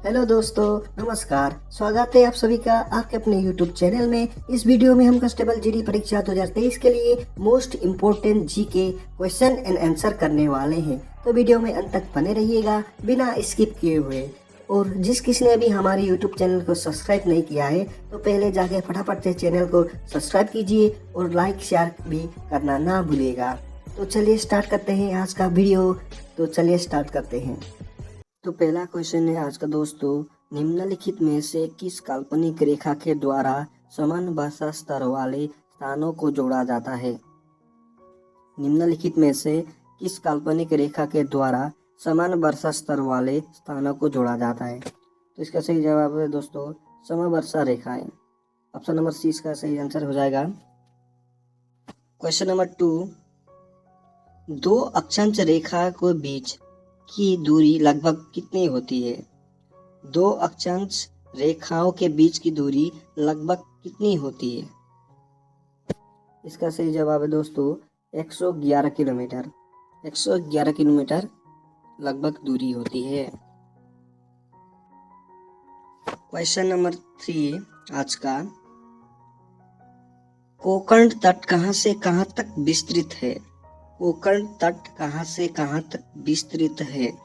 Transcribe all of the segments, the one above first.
Hello दोस्तों, नमस्कार। स्वागत है आप सभी का आपके अपने YouTube चैनल में। इस वीडियो में हम कांस्टेबल जीडी परीक्षा 2023 के लिए most important GK question and answer करने वाले हैं। तो वीडियो में अंत तक बने रहिएगा बिना स्किप किए हुए। और जिस किसी ने भी हमारे YouTube चैनल को सब्सक्राइब नहीं किया है तो पहले जाके फटाफट से चैनल को सब्सक्राइब कीजिए और लाइक शेयर भी करना ना भूलिएगा। तो चलिए स्टार्ट करते हैं आज का वीडियो। तो पहला क्वेश्चन है आज का दोस्तों, निम्नलिखित में से किस काल्पनिक रेखा के द्वारा समान वर्षा स्तर वाले स्थानों को जोड़ा जाता है? निम्नलिखित में से किस काल्पनिक रेखा के द्वारा समान वर्षा स्तर वाले स्थानों को जोड़ा जाता है? तो इसका सही जवाब है दोस्तों समवर्षा रेखाएं। ऑप्शन नंबर सी इसका सही आंसर हो जाएगा। क्वेश्चन नंबर 2, दो अक्षांश रेखा के बीच की दूरी लगभग कितनी होती है? दो अक्षांश रेखाओं के बीच की दूरी लगभग कितनी होती है? इसका सही जवाब है दोस्तों 111 किलोमीटर। 111 किलोमीटर लगभग दूरी होती है। क्वेश्चन नंबर 3 आज का, कोंकण तट कहां से कहां तक विस्तृत है? कोंकण तट कहां से कहां तक विस्तृत है?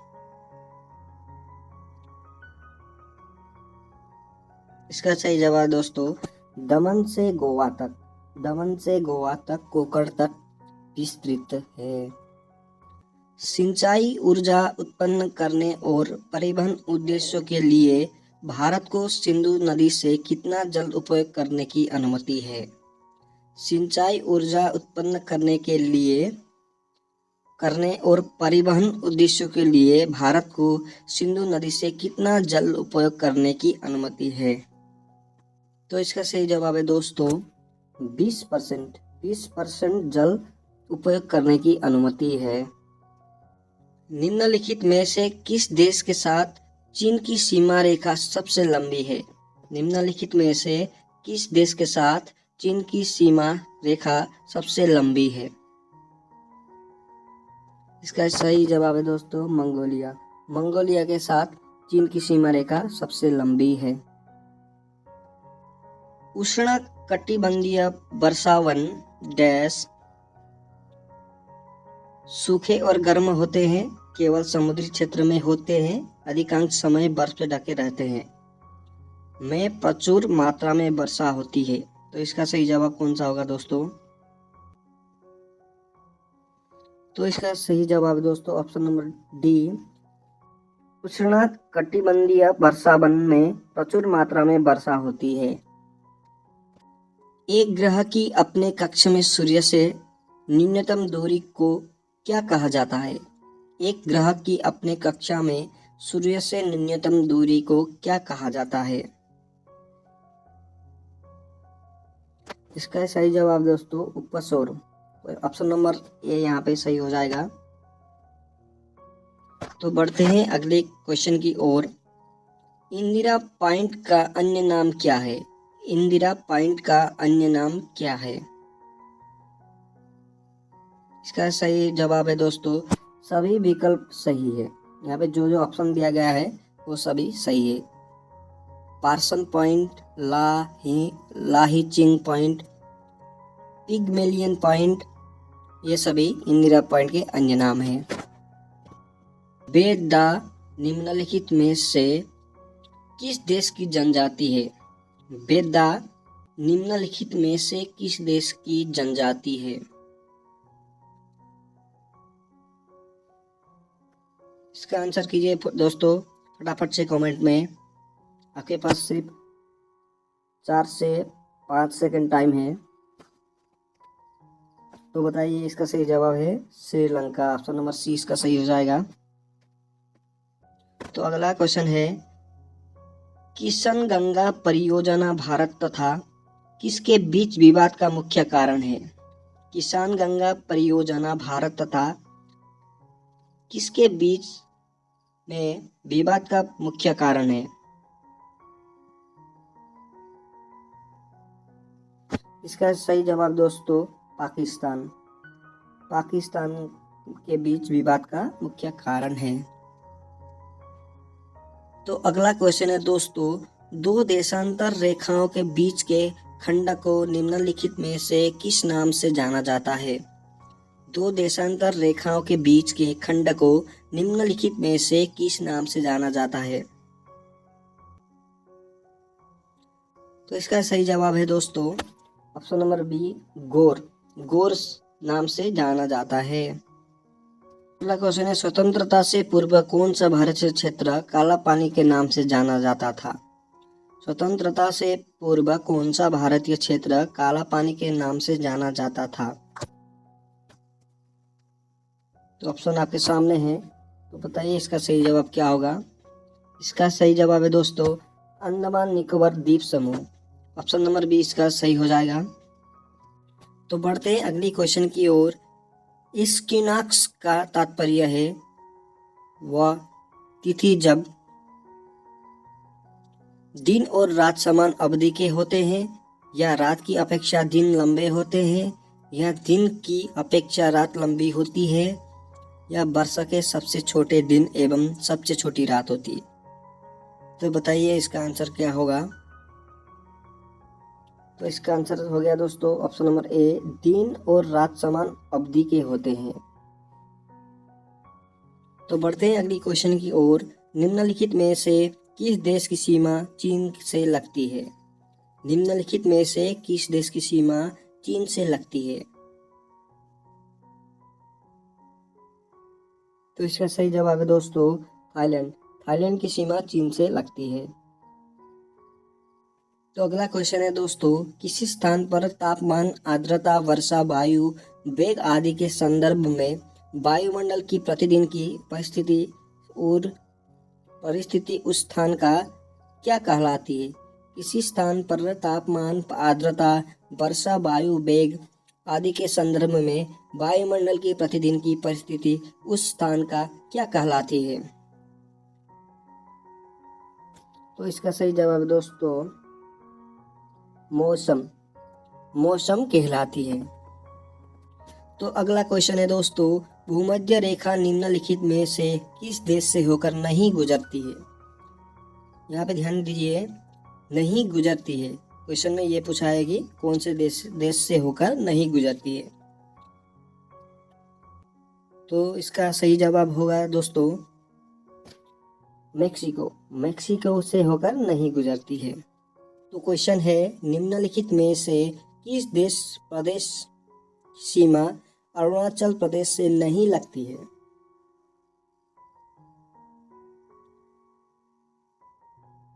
इसका सही जवाब दोस्तों दमन से गोवा तक। दमन से गोवा तक कोंकण तट विस्तृत है। सिंचाई ऊर्जा उत्पन्न करने और परिवहन उद्देश्यों के लिए भारत को सिंधु नदी से कितना जल उपयोग करने की अनुमति है? सिंचाई ऊर्जा उत्पन्न करने और परिवहन उद्देश्यों के लिए भारत को सिंधु नदी से कितना जल उपयोग करने की अनुमति है? तो इसका सही जवाब है दोस्तों 20%। 20% जल उपयोग करने की अनुमति है। निम्नलिखित में से किस देश के साथ चीन की सीमा रेखा सबसे लंबी है? निम्नलिखित में से किस देश के साथ चीन की सीमा रेखा सबसे लंबी है? इसका सही जवाब है दोस्तों मंगोलिया। मंगोलिया के साथ चीन की सीमा रेखा सबसे लंबी है। उष्णकटिबंधीय वर्षावन डैश सूखे और गर्म होते हैं, केवल समुद्री क्षेत्र में होते हैं, अधिकांश समय बर्फ से ढके रहते हैं, में प्रचुर मात्रा में वर्षा होती है। तो इसका सही जवाब कौन सा होगा दोस्तों? तो इसका सही जवाब दोस्तों ऑप्शन नंबर डी, उष्णकटिबंधीय वर्षावन में प्रचुर मात्रा में वर्षा होती है। एक ग्रह की अपने कक्ष में सूर्य से न्यूनतम दूरी को क्या कहा जाता है? एक ग्रह की अपने कक्षा में सूर्य से न्यूनतम दूरी को क्या कहा जाता है? इसका सही जवाब दोस्तों उपसौर। ऑप्शन नंबर ए यहाँ पे सही हो जाएगा। तो बढ़ते हैं अगले क्वेश्चन की ओर। इंदिरा पॉइंट का अन्य नाम क्या है? इंदिरा पॉइंट का अन्य नाम क्या है? इसका सही जवाब है दोस्तों सभी विकल्प सही है। यहाँ पे जो जो ऑप्शन दिया गया है वो सभी सही है। पार्सन पॉइंट, लाहीचिंग पॉइंट, पिगमेलियन पॉइंट, ये सभी इंदिरा पॉइंट के अन्य नाम हैं। बेद्दा निम्नलिखित में से किस देश की जनजाति है? बेद्दा निम्नलिखित में से किस देश की जनजाति है? इसका आंसर कीजिए दोस्तों फटाफट से कमेंट में। आपके पास सिर्फ 4 से 5 सेकंड टाइम है। तो बताइए इसका सही जवाब है श्रीलंका। ऑप्शन नंबर सी इसका सही हो जाएगा। तो अगला क्वेश्चन है, किशनगंगा परियोजना भारत तथा किसके बीच विवाद का मुख्य कारण है? किशनगंगा परियोजना भारत तथा किसके बीच में विवाद का मुख्य कारण है? इसका सही जवाब दोस्तों पाकिस्तान। पाकिस्तान के बीच विवाद का मुख्य कारण है। तो अगला क्वेश्चन है दोस्तों, दो देशांतर रेखाओं के बीच के खंड को निम्नलिखित में से किस नाम से जाना जाता है? दो देशांतर रेखाओं के बीच के खंड को निम्नलिखित में से किस नाम से जाना जाता है? तो इसका सही जवाब है दोस्तों ऑप्शन नंबर बी, गोर। गोर नाम से जाना जाता है। अगला क्वेश्चन है, स्वतंत्रता से पूर्व कौन सा भारतीय क्षेत्र काला पानी के नाम से जाना जाता था? स्वतंत्रता से पूर्व कौन सा भारतीय क्षेत्र काला पानी के नाम से जाना जाता था? तो ऑप्शन आपके सामने है, तो बताइए इसका सही जवाब क्या होगा। इसका सही जवाब है दोस्तों अंडमान निकोबार द्वीप समूह। ऑप्शन नंबर बी इसका सही हो जाएगा। तो बढ़ते हैं अगली क्वेश्चन की ओर। इक्विनॉक्स का तात्पर्य है वह तिथि जब दिन और रात समान अवधि के होते हैं, या रात की अपेक्षा दिन लंबे होते हैं, या दिन की अपेक्षा रात लंबी होती है, या वर्ष के सबसे छोटे दिन एवं सबसे छोटी रात होती है। तो बताइए इसका आंसर क्या होगा। तो इसका आंसर हो गया दोस्तों ऑप्शन नंबर ए, दिन और रात समान अवधि के होते हैं। तो बढ़ते हैं अगली क्वेश्चन की ओर। निम्नलिखित में से किस देश की सीमा चीन से लगती है? निम्नलिखित में से किस देश की सीमा चीन से लगती है? तो इसका सही जवाब है दोस्तों थाईलैंड। थाईलैंड की सीमा चीन से लगती है। तो अगला क्वेश्चन है दोस्तों, किसी स्थान पर तापमान, आर्द्रता, वर्षा, वायु वेग आदि के संदर्भ में वायुमंडल की प्रतिदिन की परिस्थिति उस स्थान का क्या कहलाती है? किसी स्थान पर तापमान, आर्द्रता, वर्षा, वायु वेग आदि के संदर्भ में वायुमंडल की प्रतिदिन की परिस्थिति उस स्थान का क्या कहलाती है? तो इसका सही जवाब है दोस्तों मौसम कहलाती है। तो अगला क्वेश्चन है दोस्तों, भूमध्य रेखा निम्नलिखित में से किस देश से होकर नहीं गुजरती है? यहाँ पे ध्यान दीजिए, नहीं गुजरती है। क्वेश्चन में ये पूछा है कि कौन से देश से होकर नहीं गुजरती है। तो इसका सही जवाब होगा दोस्तों मैक्सिको से होकर नहीं गुजरती है। तो क्वेश्चन है, निम्नलिखित में से किस देश प्रदेश सीमा अरुणाचल प्रदेश से नहीं लगती है?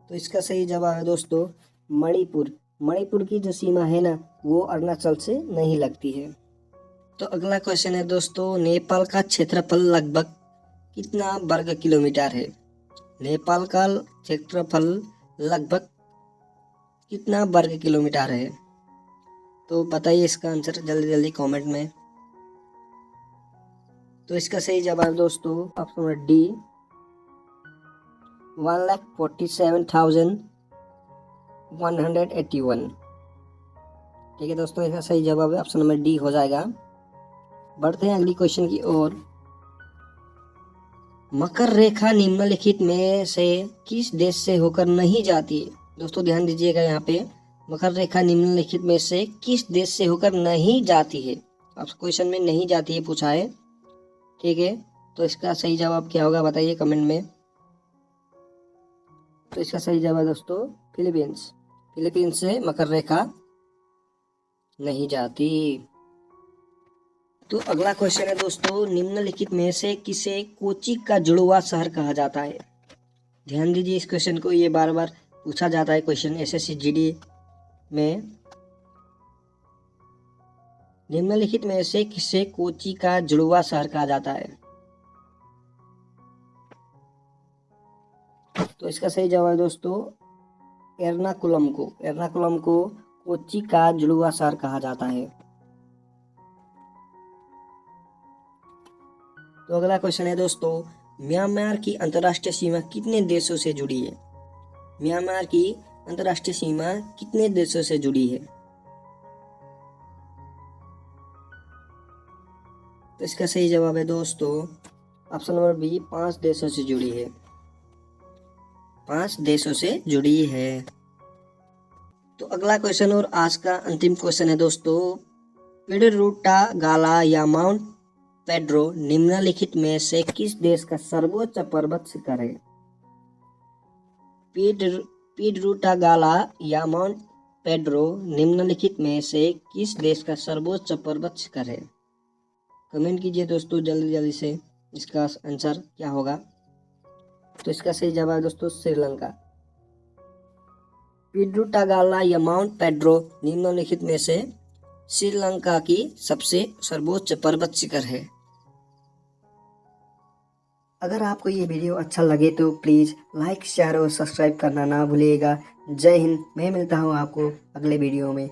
तो इसका सही जवाब है दोस्तों मणिपुर की जो सीमा है ना वो अरुणाचल से नहीं लगती है। तो अगला क्वेश्चन है दोस्तों, नेपाल का क्षेत्रफल लगभग कितना वर्ग किलोमीटर है? नेपाल का क्षेत्रफल लगभग कितना वर्ग किलोमीटर है? तो बताइए इसका आंसर जल्दी जल्दी कमेंट में। तो इसका सही जवाब दोस्तों ऑप्शन नंबर डी 1,47,181। ठीक है दोस्तों, इसका सही जवाब है ऑप्शन नंबर डी हो जाएगा। बढ़ते हैं अगली क्वेश्चन की ओर। मकर रेखा निम्नलिखित में से किस देश से होकर नहीं जाती है? दोस्तों ध्यान दीजिएगा, यहाँ पे मकर रेखा निम्नलिखित में से किस देश से होकर नहीं जाती है? अब क्वेश्चन में नहीं जाती है पूछा है, ठीक है। तो इसका सही जवाब क्या होगा बताइए कमेंट में। तो इसका सही जवाब दोस्तों फिलीपींस से मकर रेखा नहीं जाती। तो अगला क्वेश्चन है दोस्तों, निम्नलिखित में से किसे कोची का जुड़वा शहर कहा जाता है? ध्यान दीजिए इस क्वेश्चन को, ये बार बार पूछा जाता है क्वेश्चन एसएससी जीडी में। निम्नलिखित में से किसे कोची का जुड़वा शहर कहा जाता है? तो इसका सही जवाब है दोस्तों एर्नाकुलम को कोची का जुड़वा शहर कहा जाता है। तो अगला क्वेश्चन है दोस्तों, म्यांमार की अंतर्राष्ट्रीय सीमा कितने देशों से जुड़ी है? म्यांमार की अंतर्राष्ट्रीय सीमा कितने देशों से जुड़ी है? तो इसका सही जवाब है दोस्तों ऑप्शन नंबर बी 5 देशों से जुड़ी है। 5 देशों से जुड़ी है। तो अगला क्वेश्चन और आज का अंतिम क्वेश्चन है दोस्तों, पिडरुटा गाला या माउंट पेड्रो निम्नलिखित में से किस देश का सर्वोच्च पर्वत शिखर है? पिडरुटा गाला या माउंट पेड्रो निम्नलिखित में से किस देश का सर्वोच्च पर्वत शिखर है? कमेंट कीजिए दोस्तों जल्दी जल्दी से, इसका आंसर क्या होगा? तो इसका सही जवाब है दोस्तों श्रीलंका। पिडरुटा गाला या माउंट पेड्रो निम्नलिखित में से श्रीलंका की सबसे सर्वोच्च पर्वत शिखर है। अगर आपको ये वीडियो अच्छा लगे तो प्लीज़ लाइक शेयर और सब्सक्राइब करना ना भूलिएगा। जय हिंद। मैं मिलता हूँ आपको अगले वीडियो में।